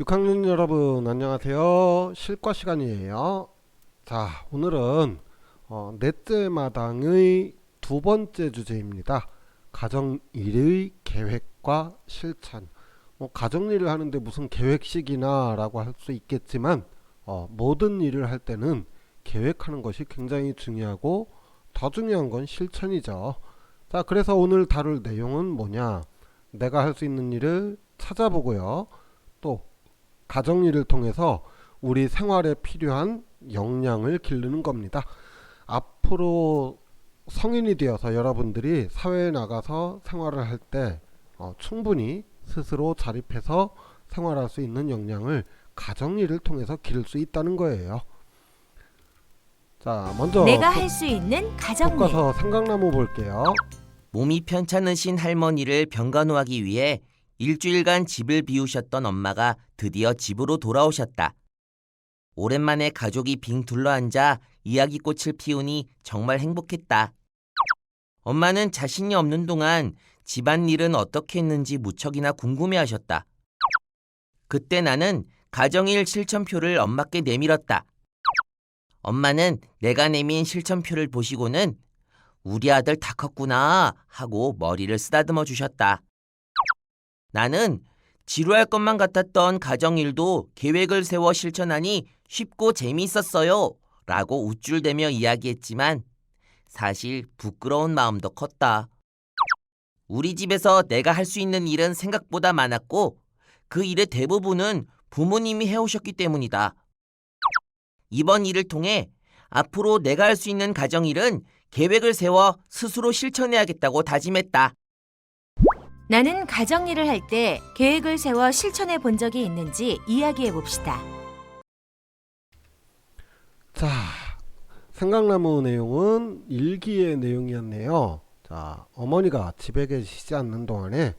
6학년 여러분 안녕하세요. 실과 시간이에요. 자, 오늘은 넷째 마당의 두 번째 주제입니다. 가정일의 계획과 실천. 가정일을 하는데 무슨 계획식이나 라고 할 수 있겠지만 모든 일을 할 때는 계획하는 것이 굉장히 중요하고 더 중요한 건 실천이죠. 자, 그래서 오늘 다룰 내용은 뭐냐? 내가 할 수 있는 일을 찾아보고요. 또 가정일을 통해서 우리 생활에 필요한 역량을 기르는 겁니다. 앞으로 성인이 되어서 여러분들이 사회에 나가서 생활을 할 때 충분히 스스로 자립해서 생활할 수 있는 역량을 가정일을 통해서 기를 수 있다는 거예요. 자, 먼저 내가 할 수 있는 가정일. 교과서 생각나무 볼게요. 몸이 편찮으신 할머니를 병간호하기 위해 일주일간 집을 비우셨던 엄마가 드디어 집으로 돌아오셨다. 오랜만에 가족이 빙 둘러앉아 이야기꽃을 피우니 정말 행복했다. 엄마는 자신이 없는 동안 집안일은 어떻게 했는지 무척이나 궁금해하셨다. 그때 나는 가정일 실천표를 엄마께 내밀었다. 엄마는 내가 내민 실천표를 보시고는 우리 아들 다 컸구나 하고 머리를 쓰다듬어 주셨다. 나는 지루할 것만 같았던 가정일도 계획을 세워 실천하니 쉽고 재미있었어요 라고 우쭐대며 이야기했지만 사실 부끄러운 마음도 컸다. 우리 집에서 내가 할 수 있는 일은 생각보다 많았고 그 일의 대부분은 부모님이 해오셨기 때문이다. 이번 일을 통해 앞으로 내가 할 수 있는 가정일은 계획을 세워 스스로 실천해야겠다고 다짐했다. 나는 가정일을 할 때 계획을 세워 실천해 본 적이 있는지 이야기해 봅시다. 자, 생각나무 내용은 일기의 내용이었네요. 자, 어머니가 집에 계시지 않는 동안에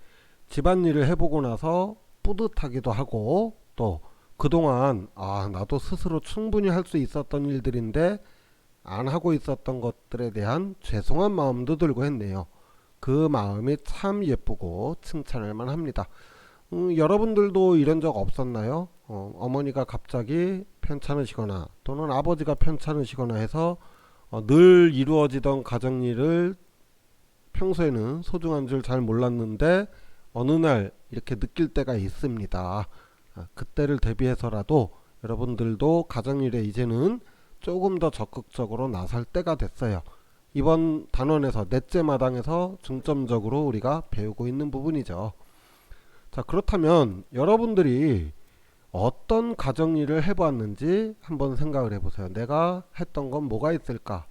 집안일을 해보고 나서 뿌듯하기도 하고 또 그동안 나도 스스로 충분히 할 수 있었던 일들인데 안 하고 있었던 것들에 대한 죄송한 마음도 들고 했네요. 그 마음이 참 예쁘고 칭찬할 만합니다. 여러분들도 이런 적 없었나요? 어머니가 갑자기 편찮으시거나 또는 아버지가 편찮으시거나 해서 늘 이루어지던 가정일을 평소에는 소중한 줄 잘 몰랐는데 어느 날 이렇게 느낄 때가 있습니다. 그때를 대비해서라도 여러분들도 가정일에 이제는 조금 더 적극적으로 나설 때가 됐어요. 이번 단원에서 넷째 마당에서 중점적으로 우리가 배우고 있는 부분이죠. 자, 그렇다면 여러분들이 어떤 가정일을 해보았는지 한번 생각을 해보세요. 내가 했던 건 뭐가 있을까?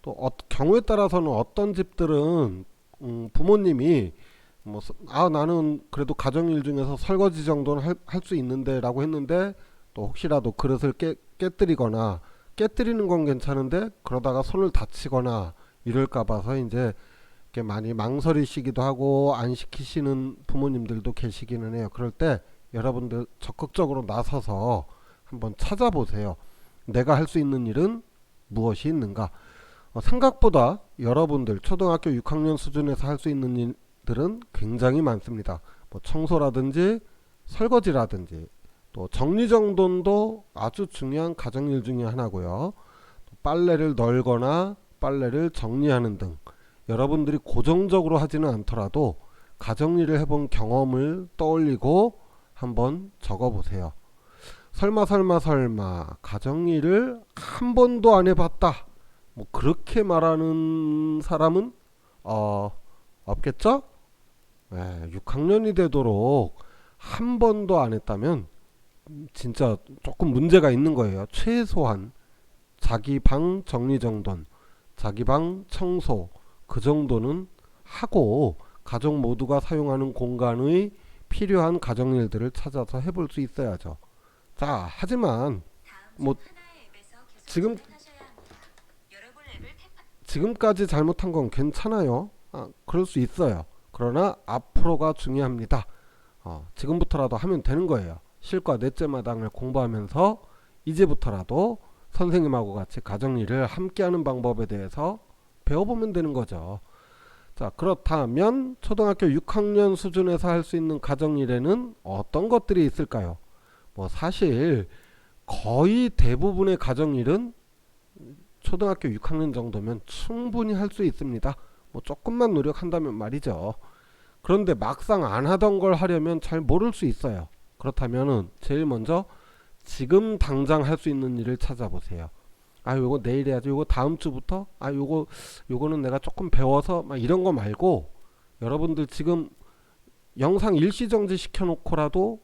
또 경우에 따라서는 어떤 집들은 부모님이 나는 그래도 가정일 중에서 설거지 정도는 할 수 있는데 라고 했는데 또 혹시라도 그릇을 깨뜨리거나 깨뜨리는 건 괜찮은데 그러다가 손을 다치거나 이럴까 봐서 이제 이렇게 많이 망설이시기도 하고 안 시키시는 부모님들도 계시기는 해요. 그럴 때 여러분들 적극적으로 나서서 한번 찾아보세요. 내가 할 수 있는 일은 무엇이 있는가? 생각보다 여러분들 초등학교 6학년 수준에서 할 수 있는 일들은 굉장히 많습니다. 청소라든지 설거지라든지 또 정리정돈도 아주 중요한 가정일 중에 하나고요. 빨래를 널거나 빨래를 정리하는 등 여러분들이 고정적으로 하지는 않더라도 가정일을 해본 경험을 떠올리고 한번 적어보세요. 설마 가정일을 한 번도 안 해봤다 그렇게 말하는 사람은 없겠죠? 6학년이 되도록 한 번도 안 했다면 진짜 조금 문제가 있는 거예요. 최소한 자기 방 정리정돈, 자기 방 청소 그 정도는 하고 가족 모두가 사용하는 공간의 필요한 가정일들을 찾아서 해볼 수 있어야죠. 자, 하지만 지금 지금까지 잘못한 건 괜찮아요. 그럴 수 있어요. 그러나 앞으로가 중요합니다. 지금부터라도 하면 되는 거예요. 실과 넷째 마당을 공부하면서 이제부터라도 선생님하고 같이 가정일을 함께하는 방법에 대해서 배워보면 되는 거죠. 자, 그렇다면 초등학교 6학년 수준에서 할 수 있는 가정일에는 어떤 것들이 있을까요? 뭐 사실 거의 대부분의 가정일은 초등학교 6학년 정도면 충분히 할 수 있습니다. 뭐 조금만 노력한다면 말이죠. 그런데 막상 안 하던 걸 하려면 잘 모를 수 있어요. 그렇다면은 제일 먼저 지금 당장 할 수 있는 일을 찾아보세요. 아, 요거 내일 해야지. 요거 다음 주부터. 아, 요거는 내가 조금 배워서 막 이런 거 말고 여러분들 지금 영상 일시정지 시켜놓고라도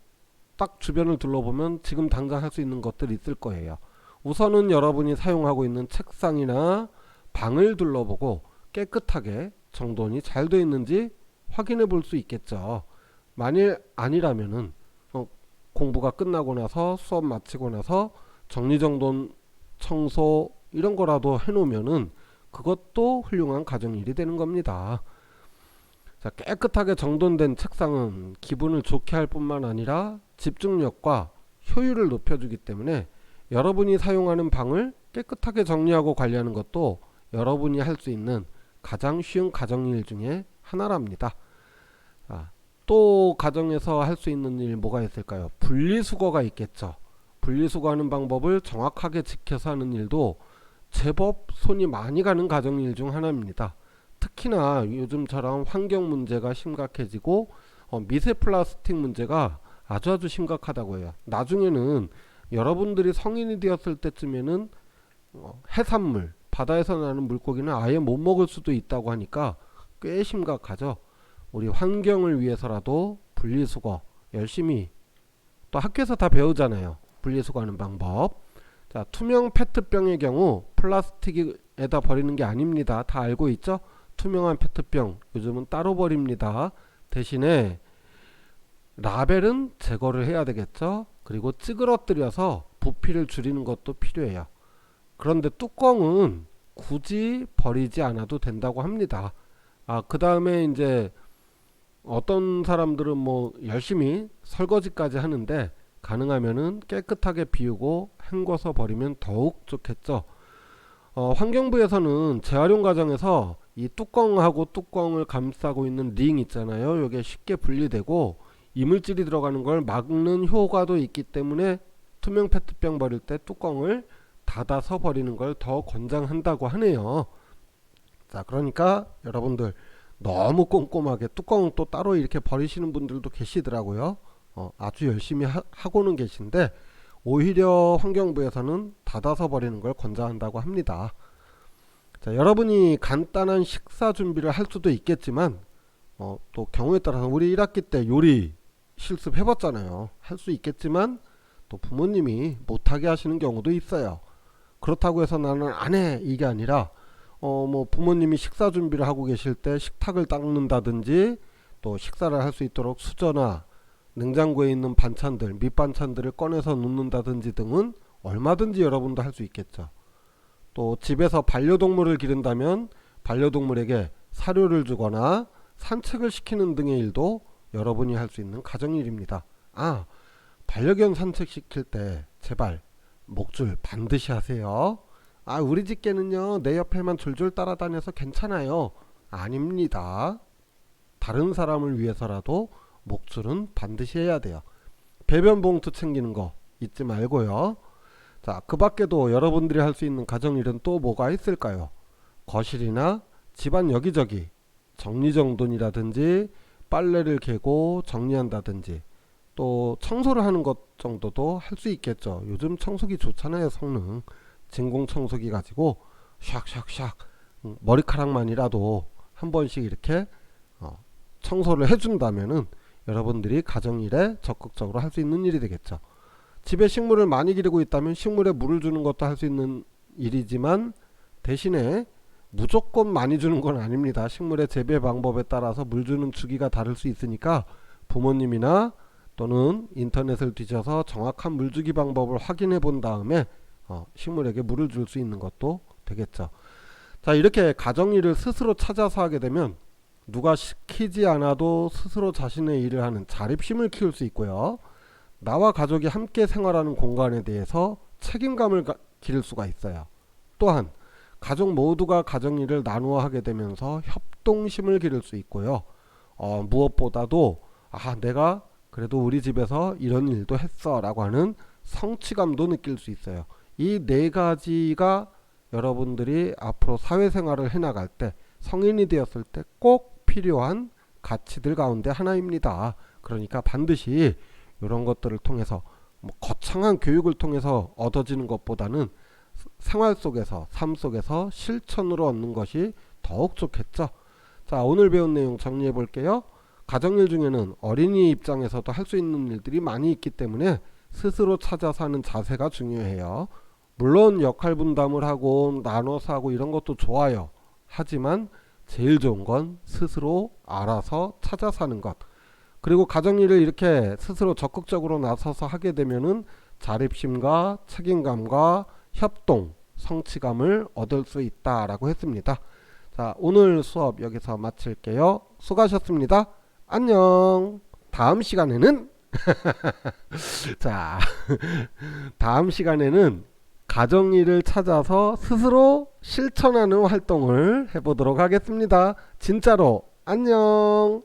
딱 주변을 둘러보면 지금 당장 할 수 있는 것들이 있을 거예요. 우선은 여러분이 사용하고 있는 책상이나 방을 둘러보고 깨끗하게 정돈이 잘 되어 있는지 확인해 볼 수 있겠죠. 만일 아니라면은 공부가 끝나고 나서 수업 마치고 나서 정리정돈 청소 이런 거라도 해놓으면은 그것도 훌륭한 가정일이 되는 겁니다. 자, 깨끗하게 정돈된 책상은 기분을 좋게 할 뿐만 아니라 집중력과 효율을 높여주기 때문에 여러분이 사용하는 방을 깨끗하게 정리하고 관리하는 것도 여러분이 할 수 있는 가장 쉬운 가정일 중에 하나랍니다. 또 가정에서 할 수 있는 일 뭐가 있을까요? 분리수거가 있겠죠. 분리수거하는 방법을 정확하게 지켜서 하는 일도 제법 손이 많이 가는 가정일 중 하나입니다. 특히나 요즘처럼 환경 문제가 심각해지고 미세 플라스틱 문제가 아주 심각하다고 해요. 나중에는 여러분들이 성인이 되었을 때쯤에는 해산물, 바다에서 나는 물고기는 아예 못 먹을 수도 있다고 하니까 꽤 심각하죠. 우리 환경을 위해서라도 분리수거 열심히, 또 학교에서 다 배우잖아요. 분리수거하는 방법. 자, 투명 페트병의 경우 플라스틱에다 버리는 게 아닙니다. 다 알고 있죠? 투명한 페트병 요즘은 따로 버립니다. 대신에 라벨은 제거를 해야 되겠죠. 그리고 찌그러뜨려서 부피를 줄이는 것도 필요해요. 그런데 뚜껑은 굳이 버리지 않아도 된다고 합니다. 그 다음에 이제 어떤 사람들은 뭐 열심히 설거지까지 하는데 가능하면은 깨끗하게 비우고 헹궈서 버리면 더욱 좋겠죠. 환경부에서는 재활용 과정에서 이 뚜껑하고 뚜껑을 감싸고 있는 링 있잖아요. 이게 쉽게 분리되고 이물질이 들어가는 걸 막는 효과도 있기 때문에 투명 페트병 버릴 때 뚜껑을 닫아서 버리는 걸 더 권장한다고 하네요. 자, 그러니까 여러분들 너무 꼼꼼하게 뚜껑은 또 따로 이렇게 버리시는 분들도 계시더라고요. 아주 열심히 하고는 계신데 오히려 환경부에서는 닫아서 버리는 걸 권장한다고 합니다. 자, 여러분이 간단한 식사 준비를 할 수도 있겠지만 또 경우에 따라서 우리 1학기 때 요리 실습 해봤잖아요. 할 수 있겠지만 또 부모님이 못하게 하시는 경우도 있어요. 그렇다고 해서 나는 안 해 이게 아니라 뭐 부모님이 식사 준비를 하고 계실 때 식탁을 닦는다든지 또 식사를 할 수 있도록 수저나 냉장고에 있는 반찬들, 밑반찬들을 꺼내서 놓는다든지 등은 얼마든지 여러분도 할 수 있겠죠. 또 집에서 반려동물을 기른다면 반려동물에게 사료를 주거나 산책을 시키는 등의 일도 여러분이 할 수 있는 가정일입니다. 반려견 산책시킬 때 제발 목줄 반드시 하세요. 우리 집 개는요 내 옆에만 졸졸 따라다녀서 괜찮아요. 아닙니다. 다른 사람을 위해서라도 목줄은 반드시 해야 돼요. 배변 봉투 챙기는 거 잊지 말고요. 자, 그 밖에도 여러분들이 할 수 있는 가정일은 또 뭐가 있을까요? 거실이나 집안 여기저기 정리정돈이라든지 빨래를 개고 정리한다든지 또 청소를 하는 것 정도도 할 수 있겠죠. 요즘 청소기 좋잖아요. 성능 진공 청소기 가지고 샥샥샥 머리카락만이라도 한 번씩 이렇게 청소를 해준다면은 여러분들이 가정일에 적극적으로 할 수 있는 일이 되겠죠. 집에 식물을 많이 기르고 있다면 식물에 물을 주는 것도 할 수 있는 일이지만 대신에 무조건 많이 주는 건 아닙니다. 식물의 재배 방법에 따라서 물 주는 주기가 다를 수 있으니까 부모님이나 또는 인터넷을 뒤져서 정확한 물 주기 방법을 확인해 본 다음에 식물에게 물을 줄 수 있는 것도 되겠죠. 자, 이렇게 가정일을 스스로 찾아서 하게 되면 누가 시키지 않아도 스스로 자신의 일을 하는 자립심을 키울 수 있고요. 나와 가족이 함께 생활하는 공간에 대해서 책임감을 기를 수가 있어요. 또한 가족 모두가 가정일을 나누어 하게 되면서 협동심을 기를 수 있고요. 무엇보다도 내가 그래도 우리 집에서 이런 일도 했어 라고 하는 성취감도 느낄 수 있어요. 이 네 가지가 여러분들이 앞으로 사회생활을 해나갈 때, 성인이 되었을 때 꼭 필요한 가치들 가운데 하나입니다. 그러니까 반드시 이런 것들을 통해서 거창한 교육을 통해서 얻어지는 것보다는 생활 속에서, 삶 속에서 실천으로 얻는 것이 더욱 좋겠죠. 자, 오늘 배운 내용 정리해 볼게요. 가정일 중에는 어린이 입장에서도 할 수 있는 일들이 많이 있기 때문에 스스로 찾아서 하는 자세가 중요해요. 물론 역할 분담을 하고 나눠서 하고 이런 것도 좋아요. 하지만 제일 좋은 건 스스로 알아서 찾아서 하는 것. 그리고 가정일을 이렇게 스스로 적극적으로 나서서 하게 되면은 자립심과 책임감과 협동, 성취감을 얻을 수 있다라고 했습니다. 자, 오늘 수업 여기서 마칠게요. 수고하셨습니다. 안녕. 다음 시간에는 자, 다음 시간에는 가정일을 찾아서 스스로 실천하는 활동을 해보도록 하겠습니다. 진짜로 안녕.